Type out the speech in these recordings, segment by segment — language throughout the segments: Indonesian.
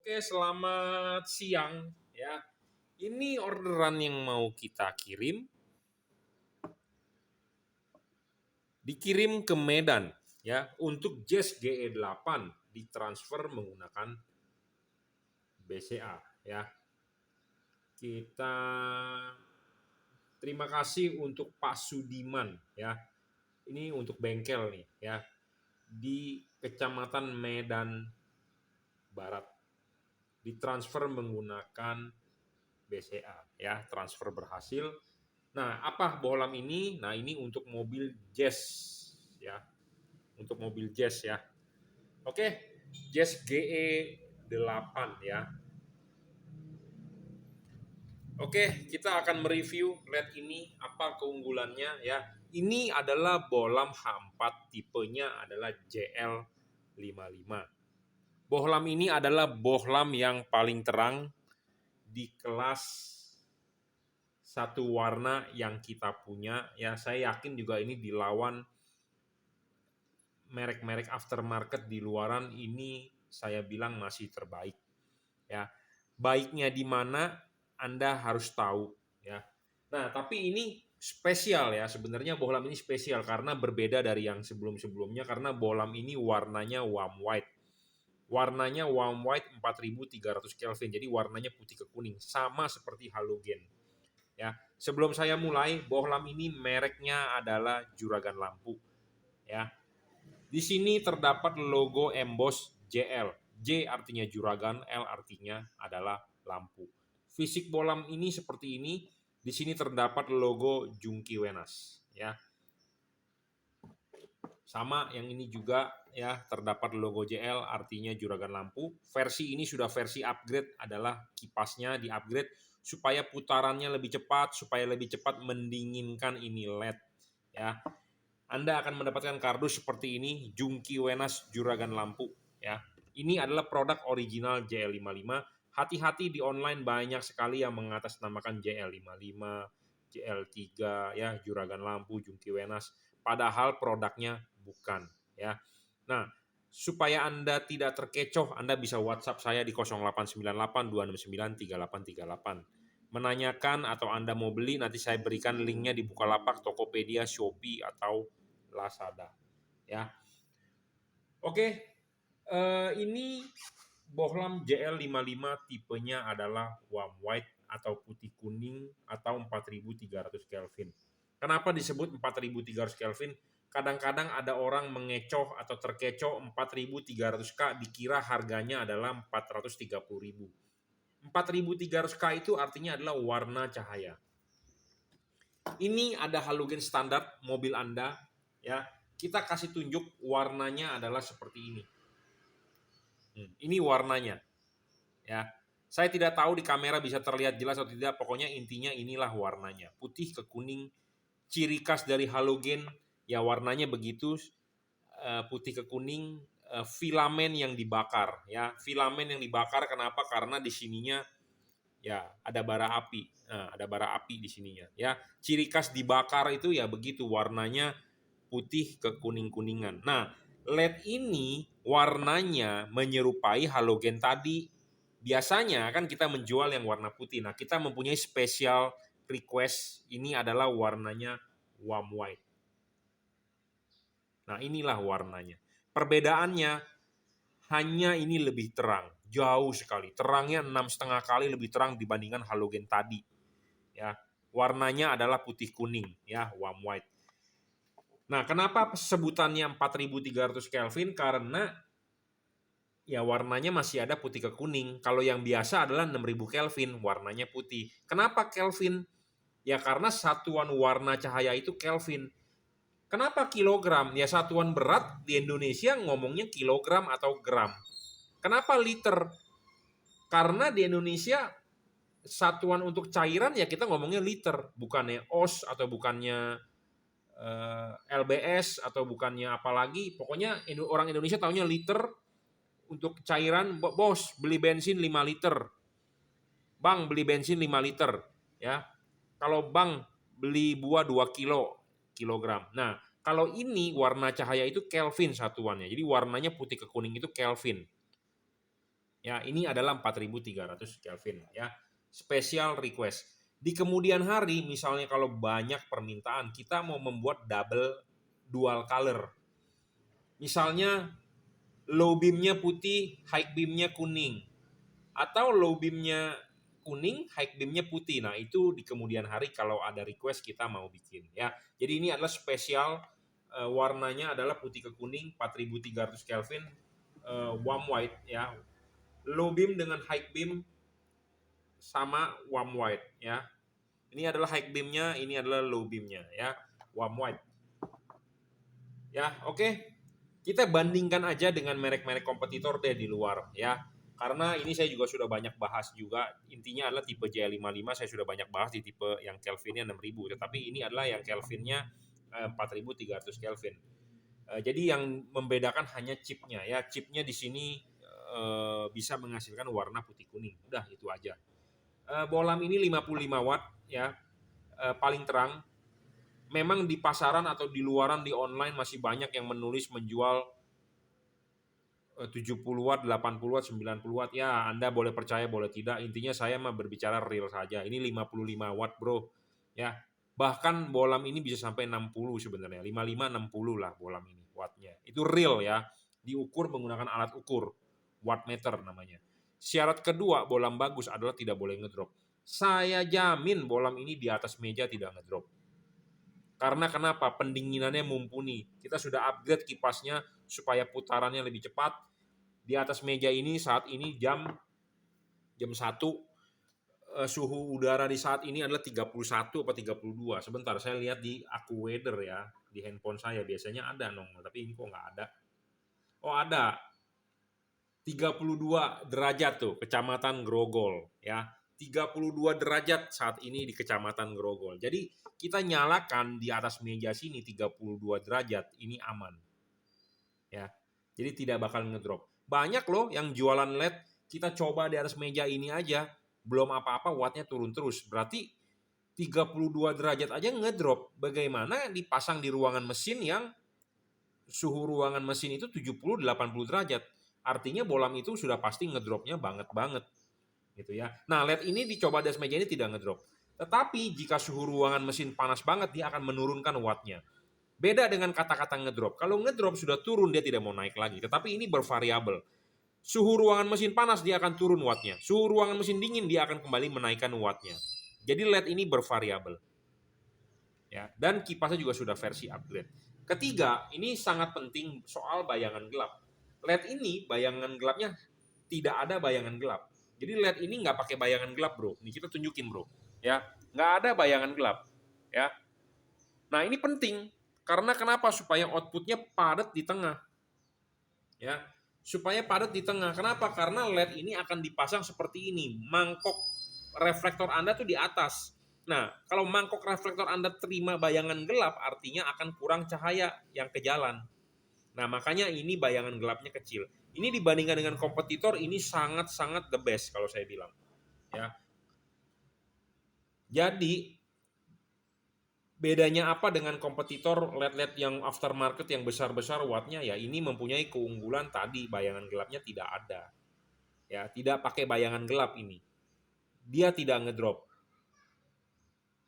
Oke, selamat siang ya. Ini orderan yang mau kita kirim. Dikirim ke Medan ya untuk Jazz GE8 ditransfer menggunakan BCA ya. Kita terima kasih untuk Pak Sudiman ya. Ini untuk bengkel nih ya di Kecamatan Medan Barat. Ditransfer menggunakan BCA ya, transfer berhasil. Nah, apa bohlam ini? Nah, ini untuk mobil Jazz ya. Untuk mobil Jazz ya. Oke, Jazz GE8 ya. Oke, kita akan mereview LED ini apa keunggulannya ya. Ini adalah bohlam H4 tipenya adalah JL55. Bohlam ini adalah bohlam yang paling terang di kelas satu warna yang kita punya ya. Saya yakin juga ini dilawan merek-merek aftermarket di luaran, ini saya bilang masih terbaik ya. Baiknya di mana Anda harus tahu ya. Nah, tapi ini spesial ya, sebenarnya bohlam ini spesial karena berbeda dari yang sebelum-sebelumnya, karena bohlam ini warnanya warm white. Warnanya warm white 4300 Kelvin, jadi warnanya putih ke kuning, sama seperti halogen ya. Sebelum saya mulai, bohlam ini mereknya adalah Juragan Lampu ya. Di sini terdapat logo emboss JL. J artinya juragan, L artinya adalah lampu. Fisik bohlam ini seperti ini. Di sini terdapat logo Jungki Wenas ya. Sama yang ini juga ya, terdapat logo JL artinya juragan lampu. Versi ini sudah versi upgrade, adalah kipasnya di-upgrade supaya putarannya lebih cepat, supaya lebih cepat mendinginkan ini LED ya. Anda akan mendapatkan kardus seperti ini, Jungki Wenas Juragan Lampu ya. Ini adalah produk original JL55. Hati-hati di online banyak sekali yang mengatasnamakan JL55, JL3 ya, Juragan Lampu, Jungki Wenas, padahal produknya bukan ya. Nah, supaya Anda tidak terkecoh, Anda bisa WhatsApp saya di 0898 269 3838. Menanyakan atau Anda mau beli, nanti saya berikan linknya di Bukalapak, Tokopedia, Shopee, atau Lazada ya. Oke, ini bohlam JL55 tipenya adalah warm white atau putih kuning atau 4300 Kelvin. Kenapa disebut 4300 Kelvin? Kadang-kadang ada orang mengecoh atau terkecoh 4300K, dikira harganya adalah 430.000. 4300K itu artinya adalah warna cahaya. Ini ada halogen standar mobil Anda ya. Kita kasih tunjuk warnanya adalah seperti ini. Ini warnanya ya. Saya tidak tahu di kamera bisa terlihat jelas atau tidak, pokoknya intinya inilah warnanya, putih ke kuning. Ciri khas dari halogen ya warnanya begitu, putih ke kuning. Filamen yang dibakar ya, filamen yang dibakar kenapa? Karena di sininya ya ada bara api. Nah, ada bara api di sininya ya. Ciri khas dibakar itu ya begitu, warnanya putih ke kuning-kuningan. Nah, LED ini warnanya menyerupai halogen tadi. Biasanya kan kita menjual yang warna putih. Nah, kita mempunyai special request, ini adalah warnanya warm white. Nah, inilah warnanya. Perbedaannya hanya ini lebih terang, jauh sekali. Terangnya 6,5 kali lebih terang dibandingkan halogen tadi. Ya, warnanya adalah putih kuning ya, warm white. Nah, kenapa sebutannya 4300 Kelvin? Karena ya warnanya masih ada putih ke kuning. Kalau yang biasa adalah 6000 Kelvin, warnanya putih. Kenapa Kelvin? Ya karena satuan warna cahaya itu Kelvin. Kenapa kilogram? Ya satuan berat di Indonesia ngomongnya kilogram atau gram. Kenapa liter? Karena di Indonesia satuan untuk cairan ya kita ngomongnya liter, bukannya oz atau bukannya LBS atau bukannya apalagi. Pokoknya orang Indonesia taunya liter. Untuk cairan, bos beli bensin 5 liter. Bang beli bensin 5 liter ya. Kalau bang beli buah 2 kilogram. Nah, kalau ini warna cahaya itu Kelvin satuannya. Jadi warnanya putih ke kuning itu Kelvin. Ya, ini adalah 4300 Kelvin ya. Special request. Di kemudian hari misalnya kalau banyak permintaan, kita mau membuat double dual color. Misalnya low beamnya putih, high beamnya kuning. Atau low beamnya kuning, high beamnya putih. Nah, itu di kemudian hari kalau ada request kita mau bikin ya. Jadi ini adalah spesial, warnanya adalah putih ke kuning 4300 Kelvin, warm white ya. Low beam dengan high beam sama warm white ya. Ini adalah high beamnya, ini adalah low beamnya ya, warm white. Ya, oke. Kita bandingkan aja dengan merek-merek kompetitor deh di luar ya. Karena ini saya juga sudah banyak bahas juga. Intinya adalah tipe J55 saya sudah banyak bahas di tipe yang Kelvinnya 6000, tetapi ini adalah yang Kelvinnya 4300 Kelvin. Jadi yang membedakan hanya chipnya ya. Chipnya di sini bisa menghasilkan warna putih kuning. Udah itu aja. Bohlam ini 55 watt ya, paling terang. Memang di pasaran atau di luaran di online masih banyak yang menulis menjual 70 watt, 80 watt, 90 watt. Ya, Anda boleh percaya boleh tidak. Intinya saya mah berbicara real saja. Ini 55 watt, Bro. Ya. Bahkan bohlam ini bisa sampai 60 sebenarnya. 55 60 lah bohlam ini wattnya. Itu real ya. Diukur menggunakan alat ukur. Wattmeter namanya. Syarat kedua bohlam bagus adalah tidak boleh ngedrop. Saya jamin bohlam ini di atas meja tidak ngedrop. Karena kenapa? Pendinginannya mumpuni. Kita sudah upgrade kipasnya supaya putarannya lebih cepat. Di atas meja ini saat ini jam 1, suhu udara di saat ini adalah 31 atau 32. Sebentar, saya lihat di AccuWeather ya, di handphone saya biasanya ada nongol, tapi ini kok nggak ada. Oh, ada. 32 derajat tuh, Kecamatan Grogol ya. 32 derajat saat ini di Kecamatan Grogol. Jadi kita nyalakan di atas meja sini 32 derajat, ini aman. Ya. Jadi tidak bakal ngedrop. Banyak loh yang jualan LED, kita coba di atas meja ini aja, belum apa-apa wattnya turun terus. Berarti 32 derajat aja ngedrop. Bagaimana dipasang di ruangan mesin yang suhu ruangan mesin itu 70-80 derajat. Artinya bohlam itu sudah pasti ngedropnya banget-banget. Gitu ya. Nah, LED ini dicoba di atas meja ini tidak ngedrop. Tetapi jika suhu ruangan mesin panas banget, dia akan menurunkan wattnya. Beda dengan kata-kata ngedrop. Kalau ngedrop sudah turun, dia tidak mau naik lagi. Tetapi ini bervariabel. Suhu ruangan mesin panas, dia akan turun wattnya. Suhu ruangan mesin dingin, dia akan kembali menaikkan wattnya. Jadi LED ini bervariabel. Ya, dan kipasnya juga sudah versi upgrade. Ketiga, ini sangat penting soal bayangan gelap. LED ini bayangan gelapnya tidak ada bayangan gelap. Jadi LED ini nggak pakai bayangan gelap, bro. Ini kita tunjukin, bro. Ya, nggak ada bayangan gelap. Ya. Nah, ini penting karena kenapa? Supaya outputnya padat di tengah. Ya, supaya padat di tengah. Kenapa? Karena LED ini akan dipasang seperti ini. Mangkok reflektor Anda tuh di atas. Nah, kalau mangkok reflektor Anda terima bayangan gelap, artinya akan kurang cahaya yang ke jalan. Nah, makanya ini bayangan gelapnya kecil. Ini dibandingkan dengan kompetitor, ini sangat-sangat the best kalau saya bilang. Ya. Jadi, bedanya apa dengan kompetitor LED-LED yang aftermarket yang besar-besar wattnya? Ya, ini mempunyai keunggulan tadi, bayangan gelapnya tidak ada. Ya, tidak pakai bayangan gelap ini. Dia tidak ngedrop.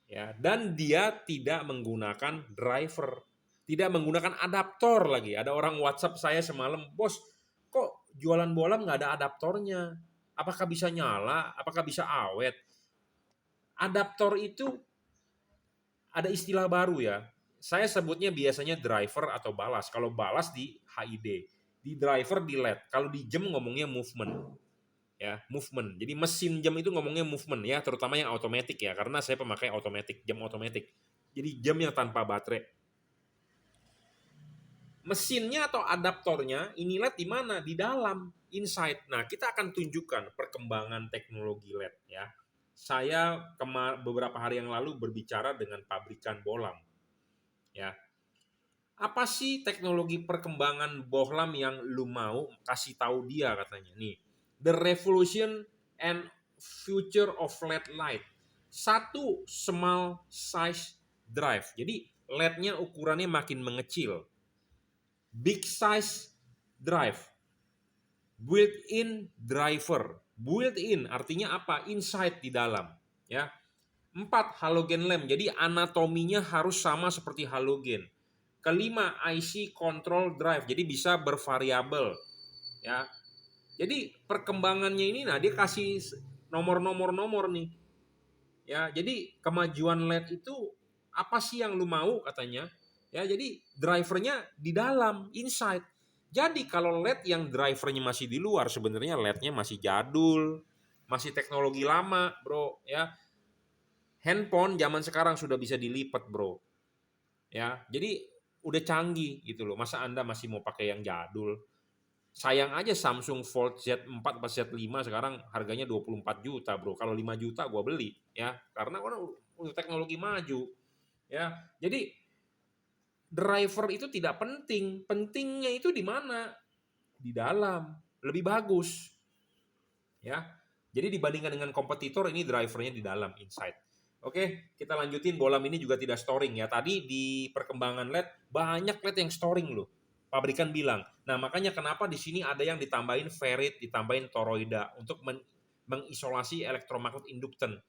Ya, dan dia tidak menggunakan driver, tidak menggunakan adaptor lagi. Ada orang WhatsApp saya semalam, bos, kok jualan bohlam nggak ada adaptornya? Apakah bisa nyala? Apakah bisa awet? Adaptor itu ada istilah baru ya. Saya sebutnya biasanya driver atau balas. Kalau balas di HID, di driver di LED. Kalau di jam ngomongnya movement. Ya, movement. Jadi mesin jam itu ngomongnya movement ya, terutama yang otomatis ya, karena saya pemakai otomatis, jam otomatis. Jadi jam yang tanpa baterai. Mesinnya atau adaptornya ini LED di mana? Di dalam, inside. Nah, kita akan tunjukkan perkembangan teknologi LED ya. Saya beberapa hari yang lalu berbicara dengan pabrikan bohlam. Ya. Apa sih teknologi perkembangan bohlam yang lu mau kasih tahu dia katanya? Nih, the revolution and future of LED light. Satu, small size drive. Jadi LED-nya ukurannya makin mengecil. Big size drive. built-in driver. Built-in artinya apa? Inside di dalam, ya. 4 halogen lamp. Jadi anatominya harus sama seperti halogen. Kelima, IC control drive. Jadi bisa bervariabel, ya. Jadi perkembangannya ini, nah dia kasih nomor nih, ya. Jadi kemajuan LED itu apa sih yang lu mau katanya, ya. Jadi drivernya di dalam, inside. Jadi kalau LED yang drivernya masih di luar, sebenarnya LED-nya masih jadul, masih teknologi lama, bro, ya. Handphone zaman sekarang sudah bisa dilipat, bro, ya. Jadi udah canggih gitu loh. Masa Anda masih mau pakai yang jadul? Sayang aja Samsung Fold Z4 atau Z5 sekarang harganya 24 juta, bro. Kalau 5 juta gua beli, ya. Karena udah teknologi maju, ya. Jadi driver itu tidak penting. Pentingnya itu di mana? Di dalam. Lebih bagus, ya. Jadi dibandingkan dengan kompetitor, ini drivernya di dalam, inside. Oke, kita lanjutin. Bolam ini juga tidak storing, ya. Tadi di perkembangan LED banyak LED yang storing loh. Pabrikan bilang. Nah, makanya kenapa di sini ada yang ditambahin ferrit, ditambahin toroida untuk mengisolasi elektromagnet induktan.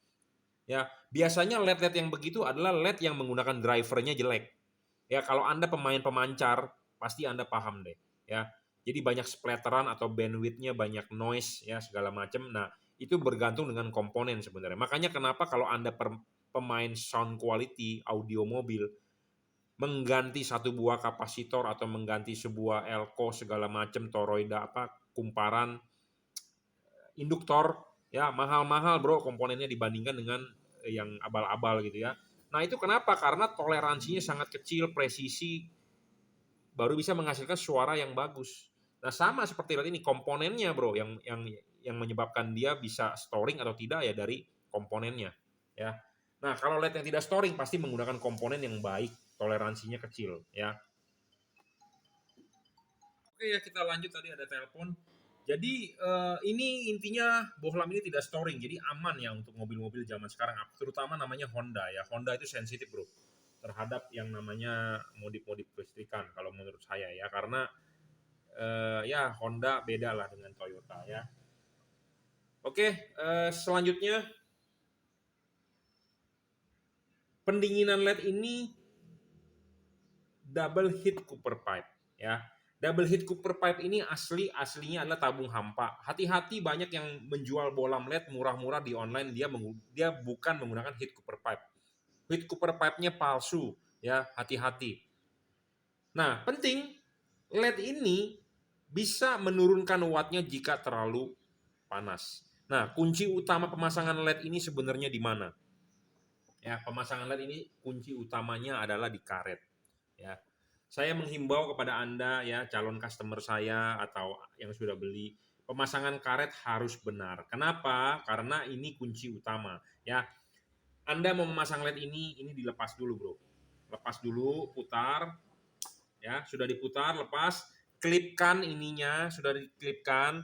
Ya, biasanya LED-LED yang begitu adalah LED yang menggunakan drivernya jelek. Ya, kalau Anda pemain pemancar, pasti Anda paham deh, ya. Jadi banyak splatteran atau bandwidth-nya banyak noise, ya, segala macam. Nah, itu bergantung dengan komponen sebenarnya. Makanya kenapa kalau Anda pemain sound quality audio mobil, mengganti satu buah kapasitor atau mengganti sebuah elko segala macam, toroida apa, kumparan, induktor, ya mahal-mahal, bro, komponennya dibandingkan dengan yang abal-abal gitu, ya. Nah, itu kenapa? Karena toleransinya sangat kecil, presisi, baru bisa menghasilkan suara yang bagus. Nah, sama seperti LED ini, komponennya, bro, yang menyebabkan dia bisa storing atau tidak, ya dari komponennya, ya. Nah, kalau LED yang tidak storing pasti menggunakan komponen yang baik, toleransinya kecil, ya. Oke, ya, kita lanjut. Tadi ada telepon. Jadi ini intinya bohlam ini tidak storing, jadi aman ya untuk mobil-mobil zaman sekarang, terutama namanya Honda, ya. Honda itu sensitif, bro, terhadap yang namanya modif-modif kelistrikan kalau menurut saya, ya, karena ya Honda beda lah dengan Toyota, ya. Oke, selanjutnya pendinginan LED ini double heat copper pipe, ya. Double heat copper pipe ini aslinya adalah tabung hampa. Hati-hati, banyak yang menjual bolam LED murah-murah di online, dia bukan menggunakan heat copper pipe. Heat copper pipe-nya palsu, ya, hati-hati. Nah, penting, LED ini bisa menurunkan wattnya jika terlalu panas. Nah, kunci utama pemasangan LED ini sebenarnya di mana? Ya, pemasangan LED ini kunci utamanya adalah di karet, ya. Saya menghimbau kepada Anda, ya, calon customer saya atau yang sudah beli, pemasangan karet harus benar. Kenapa? Karena ini kunci utama, ya. Anda mau memasang LED ini dilepas dulu, bro. Lepas dulu, putar, ya. Sudah diputar, lepas, klipkan ininya, sudah diklipkan,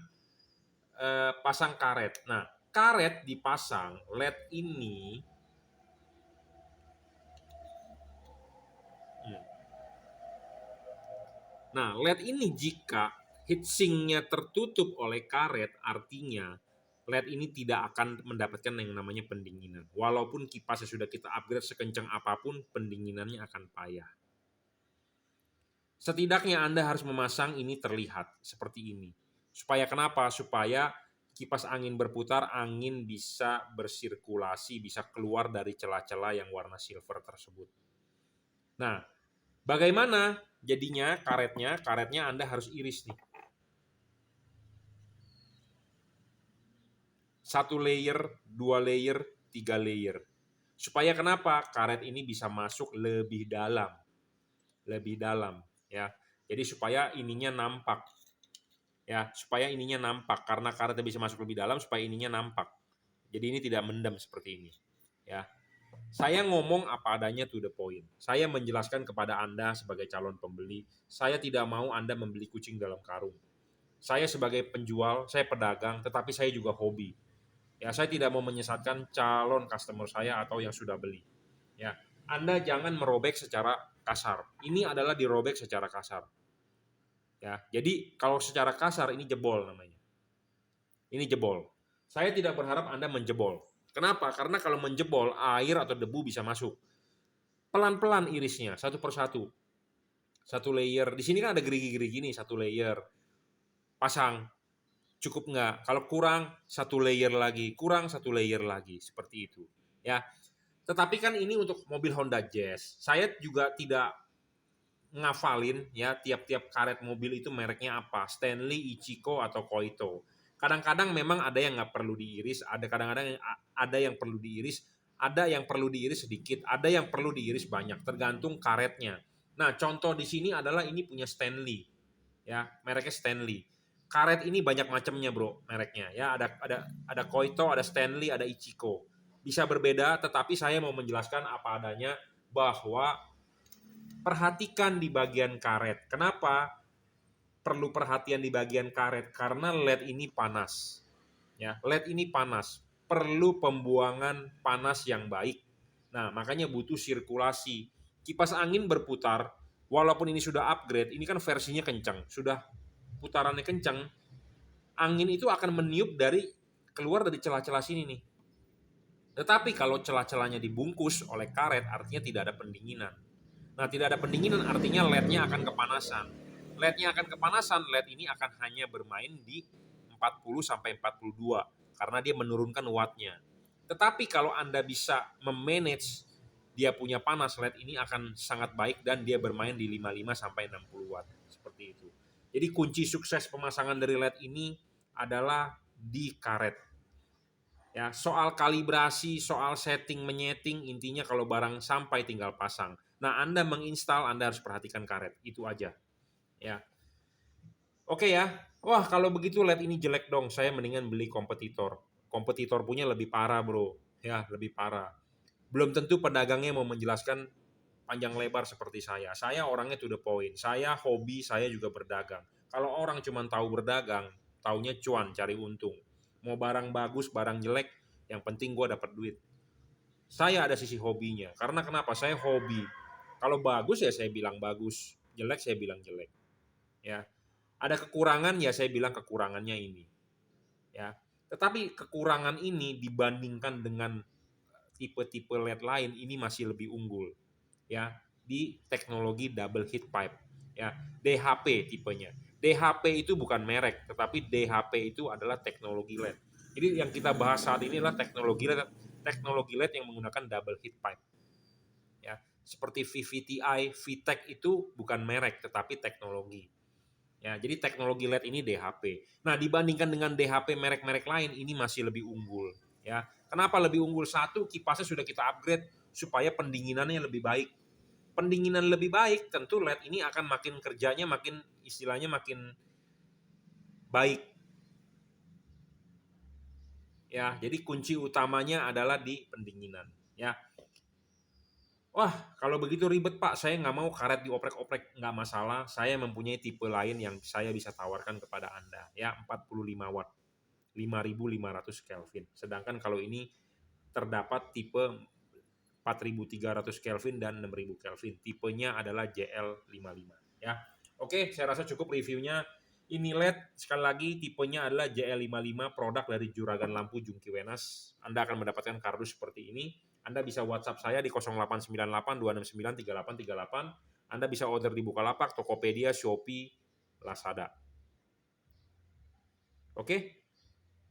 pasang karet. Nah, karet dipasang, LED ini Nah, LED ini jika heatsinknya tertutup oleh karet, artinya LED ini tidak akan mendapatkan yang namanya pendinginan. Walaupun kipasnya sudah kita upgrade sekencang apapun, pendinginannya akan payah. Setidaknya Anda harus memasang ini terlihat seperti ini. Supaya kenapa? Supaya kipas angin berputar, angin bisa bersirkulasi, bisa keluar dari celah-celah yang warna silver tersebut. Nah, bagaimana jadinya karetnya? Karetnya Anda harus iris nih. 1 layer, 2 layer, 3 layer. Supaya kenapa? Karet ini bisa masuk lebih dalam. Lebih dalam, ya. Jadi supaya ininya nampak. Ya, supaya ininya nampak, karena karetnya bisa masuk lebih dalam supaya ininya nampak. Jadi ini tidak mendem seperti ini, ya. Saya ngomong apa adanya, to the point. Saya menjelaskan kepada Anda sebagai calon pembeli, saya tidak mau Anda membeli kucing dalam karung. Saya sebagai penjual, saya pedagang, tetapi saya juga hobi. Ya, saya tidak mau menyesatkan calon customer saya atau yang sudah beli. Ya, Anda jangan merobek secara kasar. Ini adalah dirobek secara kasar. Ya, jadi kalau secara kasar ini jebol namanya. Ini jebol. Saya tidak berharap Anda menjebol. Kenapa? Karena kalau menjebol, air atau debu bisa masuk. Pelan-pelan irisnya, satu persatu. Satu layer. Di sini kan ada gerigi-gerigi nih, satu layer. Pasang. Cukup nggak? Kalau kurang, satu layer lagi. Kurang, satu layer lagi. Seperti itu. Ya. Tetapi kan ini untuk mobil Honda Jazz. Saya juga tidak ngafalin ya tiap-tiap karet mobil itu mereknya apa, Stanley, Ichiko atau Koito. Kadang-kadang memang ada yang nggak perlu diiris, ada yang perlu diiris, ada yang perlu diiris sedikit, ada yang perlu diiris banyak, tergantung karetnya. Nah, contoh di sini adalah ini punya Stanley, ya mereknya Stanley. Karet ini banyak macamnya bro, mereknya ya ada Koito, ada Stanley, ada Ichiko. Bisa berbeda, tetapi saya mau menjelaskan apa adanya bahwa perhatikan di bagian karet. Kenapa perlu perhatian di bagian karet? Karena LED ini panas. Ya, LED ini panas. Perlu pembuangan panas yang baik. Nah, makanya butuh sirkulasi. Kipas angin berputar, walaupun ini sudah upgrade, ini kan versinya kencang. Sudah putarannya kencang, angin itu akan meniup keluar dari celah-celah sini nih. Tetapi kalau celah-celahnya dibungkus oleh karet, artinya tidak ada pendinginan. Nah, tidak ada pendinginan artinya LED-nya akan kepanasan. LED-nya akan kepanasan, LED ini akan hanya bermain di 40 sampai 42 karena dia menurunkan wattnya. Tetapi kalau Anda bisa memanage dia punya panas, LED ini akan sangat baik dan dia bermain di 55 sampai 60 watt. Seperti itu. Jadi kunci sukses pemasangan dari LED ini adalah di karet. Ya, soal kalibrasi, soal setting, menyeting, intinya kalau barang sampai tinggal pasang. Nah, Anda menginstal, Anda harus perhatikan karet. Itu aja. Ya. Oke ya. Wah, kalau begitu LED ini jelek dong. Saya mendingan beli kompetitor. Kompetitor punya lebih parah, bro. Ya, lebih parah. Belum tentu pedagangnya mau menjelaskan panjang lebar seperti saya. Saya orangnya to the point. Saya hobi, saya juga berdagang. Kalau orang cuma tahu berdagang, taunya cuan, cari untung. Mau barang bagus, barang jelek, yang penting gue dapat duit. Saya ada sisi hobinya. Karena kenapa? Saya hobi. Kalau bagus ya saya bilang bagus, jelek saya bilang jelek. Ya. Ada kekurangan ya saya bilang kekurangannya ini. Ya. Tetapi kekurangan ini dibandingkan dengan tipe-tipe LED lain ini masih lebih unggul. Ya, di teknologi double heat pipe. Ya, DHP tipenya. DHP itu bukan merek, tetapi DHP itu adalah teknologi LED. Jadi yang kita bahas saat ini adalah teknologi LED yang menggunakan double heat pipe. Ya, seperti VVTi, VTech itu bukan merek tetapi teknologi. Ya, jadi teknologi LED ini DHP. Nah, dibandingkan dengan DHP merek-merek lain ini masih lebih unggul, ya. Kenapa lebih unggul? Satu, kipasnya sudah kita upgrade supaya pendinginannya lebih baik. Pendinginan lebih baik, tentu LED ini akan makin kerjanya makin istilahnya makin baik. Ya, jadi kunci utamanya adalah di pendinginan, ya. Wah, kalau begitu ribet Pak, saya nggak mau karet dioprek-oprek, nggak masalah. Saya mempunyai tipe lain yang saya bisa tawarkan kepada Anda, ya 45 watt, 5500 Kelvin. Sedangkan kalau ini terdapat tipe 4300 Kelvin dan 6000 Kelvin. Tipenya adalah JL55, ya. Oke, saya rasa cukup reviewnya. Ini LED, sekali lagi tipenya adalah JL55, produk dari Juragan Lampu Jungki Wenas. Anda akan mendapatkan kardus seperti ini. Anda bisa WhatsApp saya di 0898 269 3838. Anda bisa order di Bukalapak, Tokopedia, Shopee, Lazada. Oke?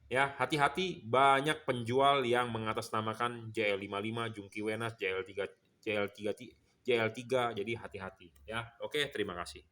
Ya, hati-hati banyak penjual yang mengatasnamakan JL55, Jungki Wenas, JL3, JL3, jadi hati-hati ya. Oke, terima kasih.